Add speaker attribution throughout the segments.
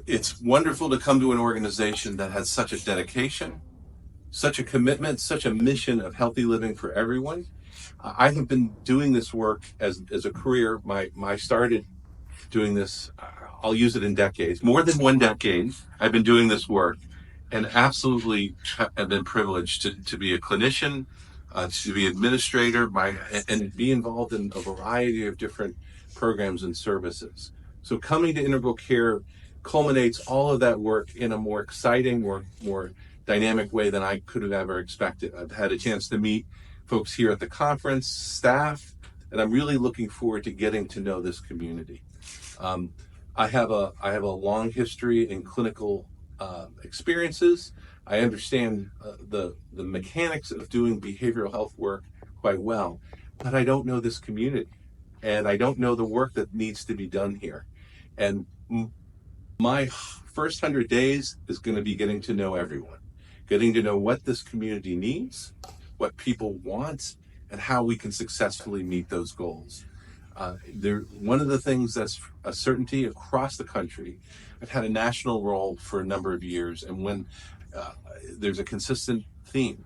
Speaker 1: It's wonderful to come to an organization that has such a dedication, such a commitment, such a mission of healthy living for everyone. I have been doing this work as a career. My started doing this, I'll use it in decades, more than 1 decade. I've been doing this work and absolutely have been privileged to be a clinician, to be administrator, and be involved in a variety of different programs and services. So coming to Integral Care culminates all of that work in a more exciting, more dynamic way than I could have ever expected. I've had a chance to meet folks here at the conference, staff, and I'm really looking forward to getting to know this community. I have a long history in clinical experiences. I understand the mechanics of doing behavioral health work quite well, but I don't know this community, and I don't know the work that needs to be done here. And my first 100 days is going to be getting to know everyone, getting to know what this community needs, what people want, and how we can successfully meet those goals. One of the things that's a certainty across the country, I've had a national role for a number of years, and when there's a consistent theme,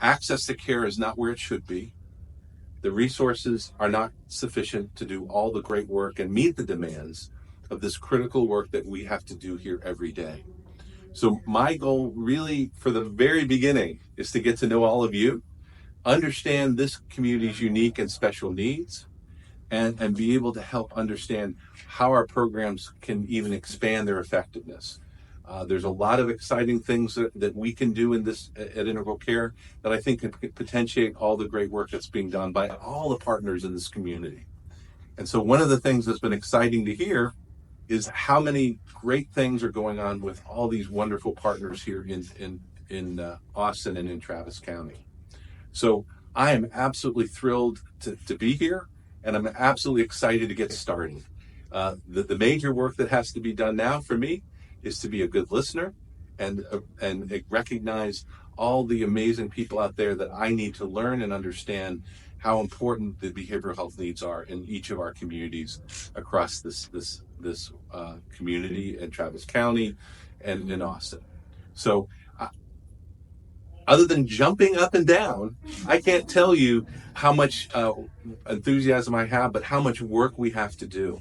Speaker 1: access to care is not where it should be. The resources are not sufficient to do all the great work and meet the demands of this critical work that we have to do here every day. So my goal really for the very beginning is to get to know all of you, understand this community's unique and special needs, and be able to help understand how our programs can even expand their effectiveness. There's a lot of exciting things that we can do in this at Integral Care that I think can potentiate all the great work that's being done by all the partners in this community. And so one of the things that's been exciting to hear is how many great things are going on with all these wonderful partners here in Austin and in Travis County. So I am absolutely thrilled to be here, and I'm absolutely excited to get started. The major work that has to be done now for me is to be a good listener and recognize all the amazing people out there that I need to learn and understand how important the behavioral health needs are in each of our communities across this community in Travis County and in Austin. So other than jumping up and down, I can't tell you how much enthusiasm I have, but how much work we have to do.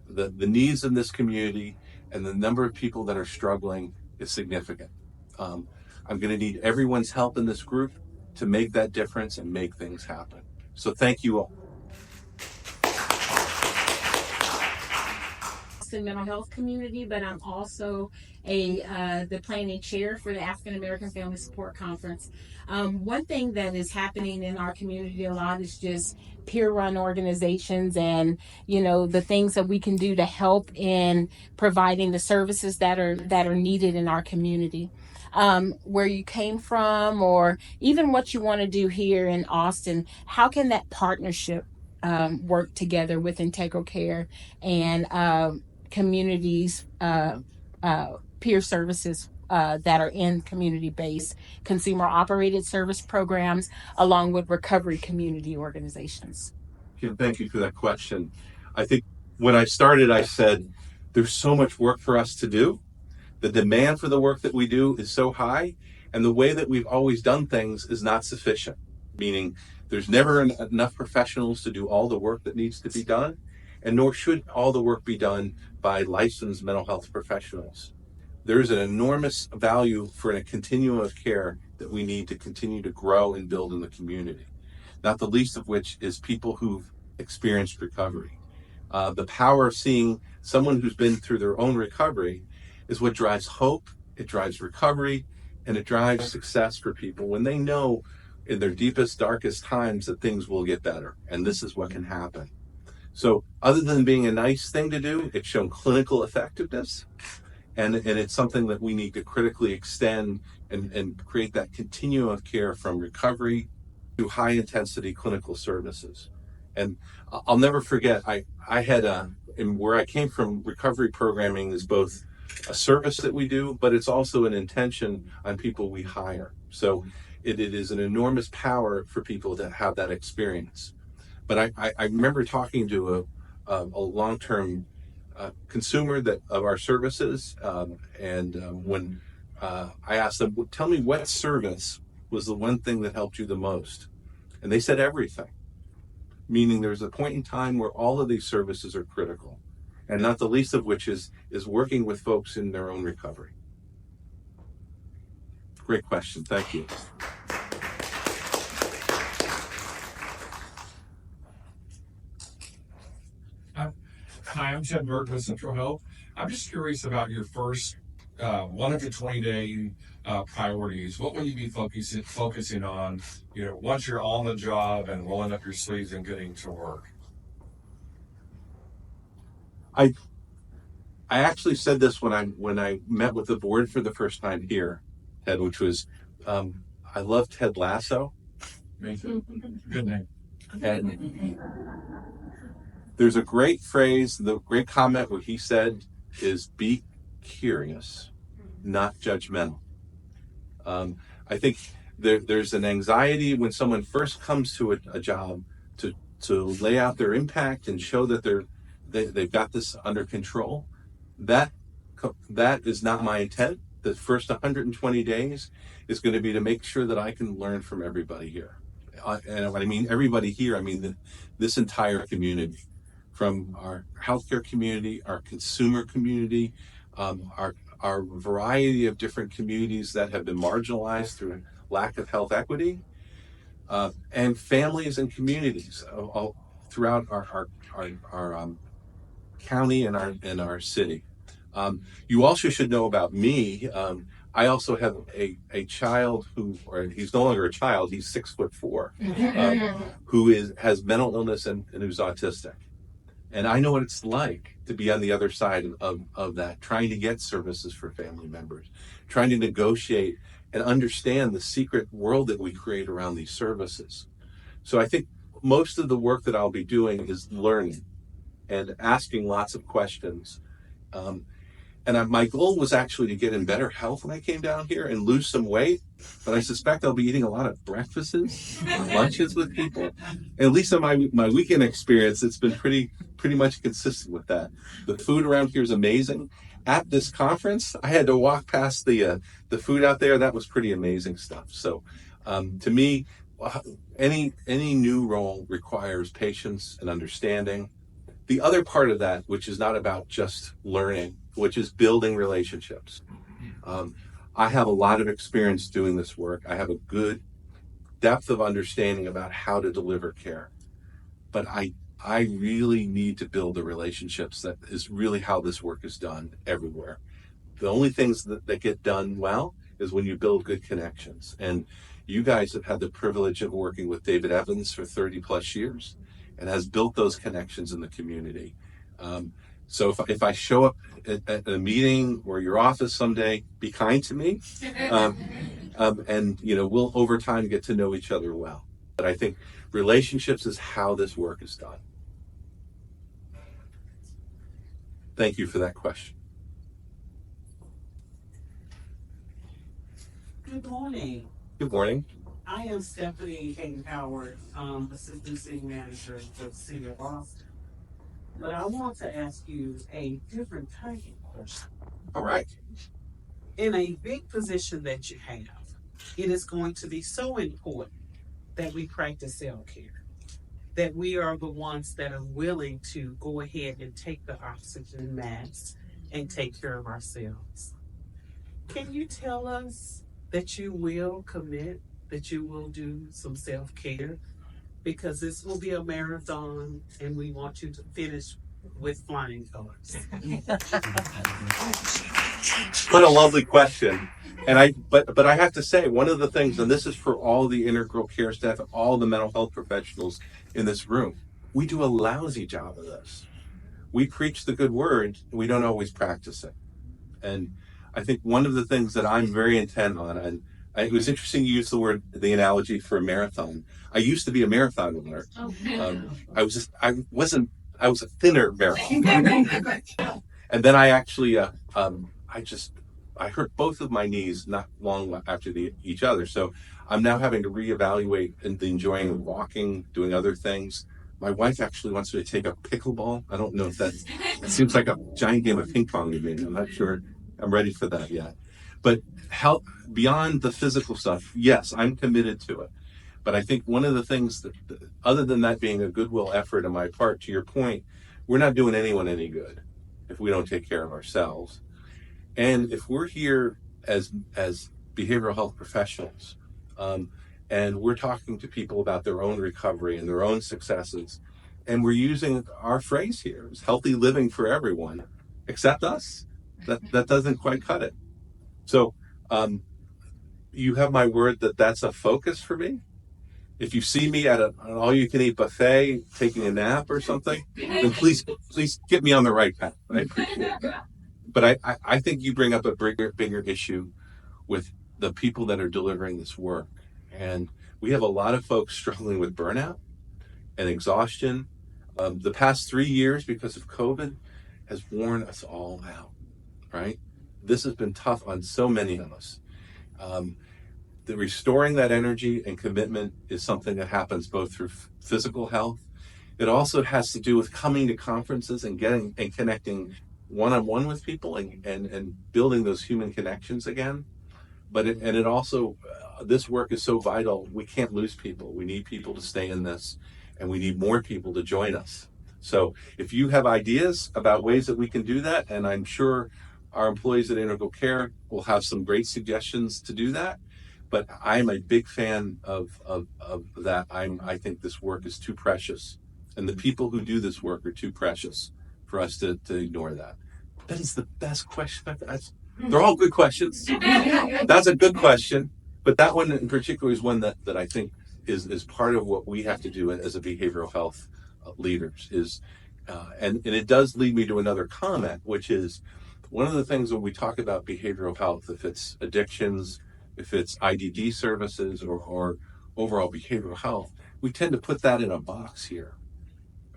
Speaker 1: The needs in this community and the number of people that are struggling is significant. I'm going to need everyone's help in this group to make that difference and make things happen. So thank you all.
Speaker 2: Mental health community, but I'm also the planning chair for the African American Family Support Conference. One thing that is happening in our community a lot is just peer-run organizations, and the things that we can do to help in providing the services that are needed in our community. Where you came from, or even what you want to do here in Austin, how can that partnership work together with Integral Care and communities, peer services that are in community-based consumer-operated service programs, along with recovery community organizations?
Speaker 1: Yeah, thank you for that question. I think when I started, I said, there's so much work for us to do. The demand for the work that we do is so high, and the way that we've always done things is not sufficient, meaning there's never enough professionals to do all the work that needs to be done, and nor should all the work be done by licensed mental health professionals. There is an enormous value for a continuum of care that we need to continue to grow and build in the community, not the least of which is people who've experienced recovery. The power of seeing someone who's been through their own recovery is what drives hope, it drives recovery, and it drives success for people when they know in their deepest, darkest times that things will get better, and this is what can happen. So other than being a nice thing to do, it's shown clinical effectiveness, and it's something that we need to critically extend and create that continuum of care from recovery to high intensity clinical services. And I'll never forget, I had and where I came from, recovery programming is both a service that we do, but it's also an intention on people we hire. So it is an enormous power for people to have that experience. But I remember talking to a long-term consumer of our services, when I asked them, "Well, tell me what service was the one thing that helped you the most," and they said everything. Meaning, there's a point in time where all of these services are critical, and not the least of which is working with folks in their own recovery. Great question. Thank you.
Speaker 3: Hi, I'm Ted Burke with Central Health. I'm just curious about your first 120-day priorities. What will you be focusing on, once you're on the job and rolling up your sleeves and getting to work?
Speaker 1: I actually said this when I met with the board for the first time here, Ted, which was, I love Ted Lasso.
Speaker 3: Me too. Good name.
Speaker 1: And there's a great phrase, the great comment what he said is, be curious, not judgmental. I think there's an anxiety when someone first comes to a job to lay out their impact and show that they've got this under control. That is not my intent. The first 120 days is going to be to make sure that I can learn from everybody here. And when I mean everybody here, I mean this entire community, from our healthcare community, our consumer community, our variety of different communities that have been marginalized through lack of health equity, and families and communities all throughout our county and our city. You also should know about me. I also have a child he's no longer a child, he's 6'4", who has mental illness and who's autistic. And I know what it's like to be on the other side of that, trying to get services for family members, trying to negotiate and understand the secret world that we create around these services. So I think most of the work that I'll be doing is learning and asking lots of questions. My goal was actually to get in better health when I came down here and lose some weight. But I suspect I'll be eating a lot of breakfasts, lunches with people. And at least in my weekend experience, it's been pretty much consistent with that. The food around here is amazing. At this conference, I had to walk past the food out there. That was pretty amazing stuff. So to me, any new role requires patience and understanding. The other part of that, which is not about just learning, which is building relationships. I have a lot of experience doing this work. I have a good depth of understanding about how to deliver care. But I really need to build the relationships. That is really how this work is done everywhere. The only things that get done well is when you build good connections. And you guys have had the privilege of working with David Evans for 30 plus years and has built those connections in the community. So if I show up at a meeting or your office someday, be kind to me, and we'll over time get to know each other well. But I think relationships is how this work is done. Thank you for that question.
Speaker 4: Good morning.
Speaker 1: Good morning.
Speaker 4: I am Stephanie Hayden Howard, Assistant City Manager for the City of Austin. But I want to ask you a different type of question.
Speaker 1: All right.
Speaker 4: In a big position that you have, it is going to be so important that we practice self-care, that we are the ones that are willing to go ahead and take the oxygen mask and take care of ourselves. Can you tell us that you will commit, that you will do some self-care? Because this will be a marathon and we want you to finish with flying colors.
Speaker 1: What a lovely question. But I have to say, one of the things, and this is for all the integral care staff, all the mental health professionals in this room, we do a lousy job of this. We preach the good word, we don't always practice it. And I think one of the things that I'm very intent on, and it was interesting you used the analogy for a marathon. I used to be a marathon runner. I was a thinner marathon. And then I actually, I hurt both of my knees not long after each other. So I'm now having to reevaluate and the enjoying of walking, doing other things. My wife actually wants me to take up pickleball. I don't know if that seems like a giant game of ping pong to me. I'm not sure I'm ready for that yet. But help beyond the physical stuff, yes, I'm committed to it. But I think one of the things that, other than that being a goodwill effort on my part, to your point, we're not doing anyone any good if we don't take care of ourselves. And if we're here as behavioral health professionals, um, and we're talking to people about their own recovery and their own successes, and we're using our phrase here is healthy living for everyone, except us, that doesn't quite cut it. So um, you have my word that that's a focus for me. If you see me at an all-you-can-eat buffet taking a nap or something, then please get me on the right path. I appreciate that. But I think you bring up a bigger issue with the people that are delivering this work. And we have a lot of folks struggling with burnout and exhaustion. The past 3 years, because of COVID, has worn us all out, right? This has been tough on so many of us. Um, the restoring that energy and commitment is something that happens both through physical health. It also has to do with coming to conferences and getting and connecting one-on-one with people and building those human connections again. But it also, this work is so vital. We can't lose people. We need people to stay in this, and we need more people to join us. So if you have ideas about ways that we can do that, and I'm sure our employees at Integral Care will have some great suggestions to do that. But I'm a big fan of that. I think this work is too precious, and the people who do this work are too precious for us to ignore that. That is the best question. They're all good questions. That's a good question, but that one in particular is one that I think is part of what we have to do as a behavioral health leaders. And it does lead me to another comment, which is one of the things when we talk about behavioral health, if it's addictions, if it's IDD services or overall behavioral health, we tend to put that in a box here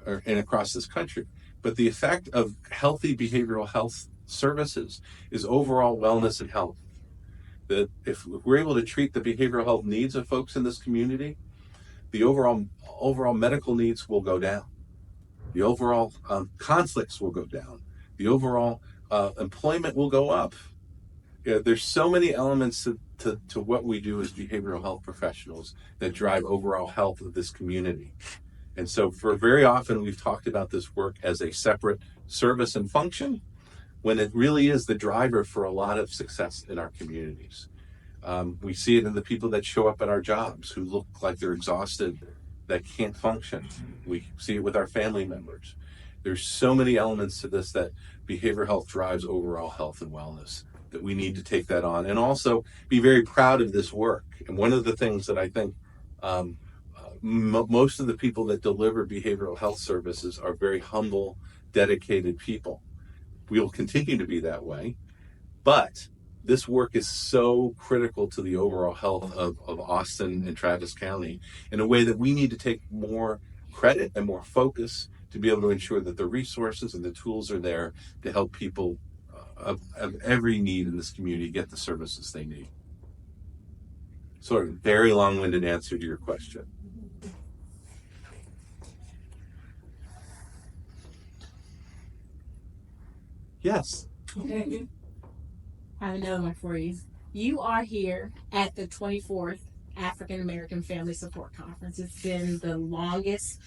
Speaker 1: and across this country. But the effect of healthy behavioral health services is overall wellness and health. That if we're able to treat the behavioral health needs of folks in this community, the overall medical needs will go down. The overall conflicts will go down. The overall employment will go up. There's so many elements to what we do as behavioral health professionals that drive overall health of this community. And so for very often we've talked about this work as a separate service and function when it really is the driver for a lot of success in our communities. We see it in the people that show up at our jobs who look like they're exhausted, that can't function. We see it with our family members. There's so many elements to this that behavioral health drives overall health and wellness, that we need to take that on and also be very proud of this work. And one of the things that I think most of the people that deliver behavioral health services are very humble, dedicated people. We will continue to be that way, but this work is so critical to the overall health of Austin and Travis County in a way that we need to take more credit and more focus to be able to ensure that the resources and the tools are there to help people of every need in this community get the services they need. Sort of very long-winded answer to your question. Yes.
Speaker 2: I have another one for you. You are here at the 24th African American Family Support Conference. It's been the longest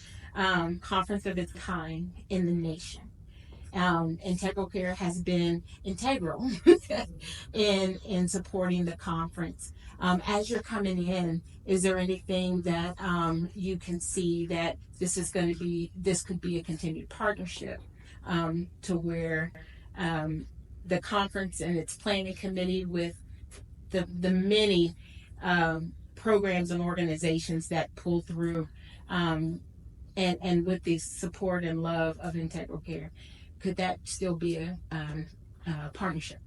Speaker 2: conference of its kind in the nation. Integral Care has been integral in supporting the conference. As you're coming in, is there anything that you can see that this could be a continued partnership to where the conference and its planning committee with the many programs and organizations that pull through and with the support and love of Integral Care, could that still be a partnership?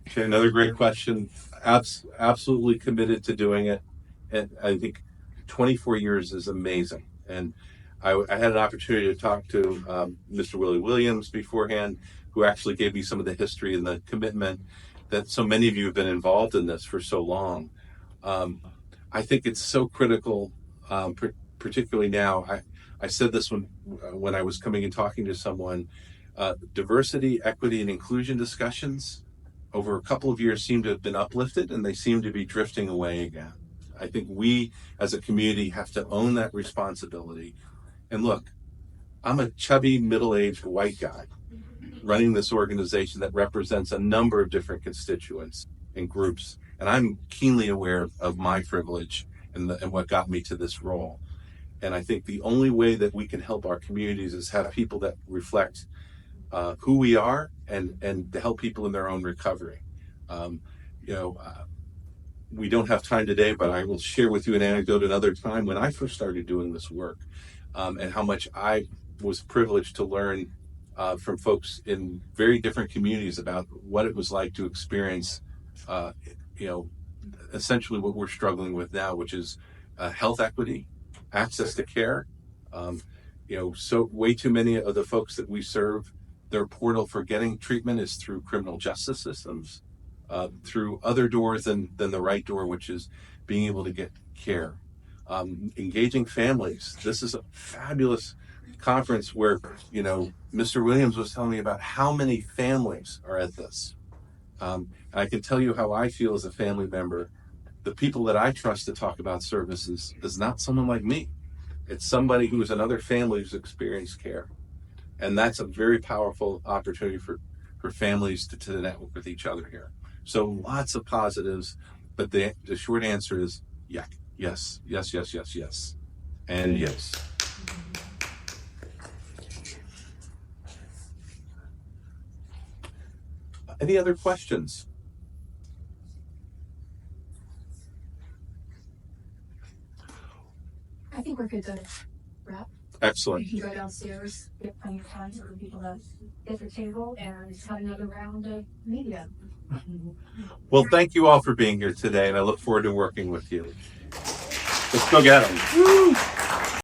Speaker 1: Okay, another great question. Absolutely committed to doing it. And I think 24 years is amazing. And I had an opportunity to talk to Mr. Willie Williams beforehand, who actually gave me some of the history and the commitment that so many of you have been involved in this for so long. I think it's so critical, particularly now. I said this when I was coming and talking to someone. Diversity, equity, and inclusion discussions over a couple of years seem to have been uplifted, and they seem to be drifting away again. I think we as a community have to own that responsibility. And look, I'm a chubby, middle-aged white guy running this organization that represents a number of different constituents and groups. And I'm keenly aware of my privilege and what got me to this role. And I think the only way that we can help our communities is have people that reflect who we are and to help people in their own recovery. You know, we don't have time today, but I will share with you an anecdote another time when I first started doing this work, and how much I was privileged to learn from folks in very different communities about what it was like to experience, you know, essentially what we're struggling with now, which is health equity, access to care. You know, so way too many of the folks that we serve, their portal for getting treatment is through criminal justice systems, through other doors than the right door, which is being able to get care. Engaging families. This is a fabulous conference where, you know, Mr. Williams was telling me about how many families are at this. I can tell you how I feel as a family member. The people that I trust to talk about services is not someone like me. It's somebody who is another family who's experienced care. And that's a very powerful opportunity for families to network with each other here. So lots of positives, but the short answer is yes, yes, yes, yes, yes, yes, and yes. Any other questions?
Speaker 5: I think we're good to wrap.
Speaker 1: Excellent.
Speaker 5: We can go downstairs, get plenty of time for people to get their table and have another round of media.
Speaker 1: Well, thank you all for being here today, and I look forward to working with you. Let's go get them. Woo!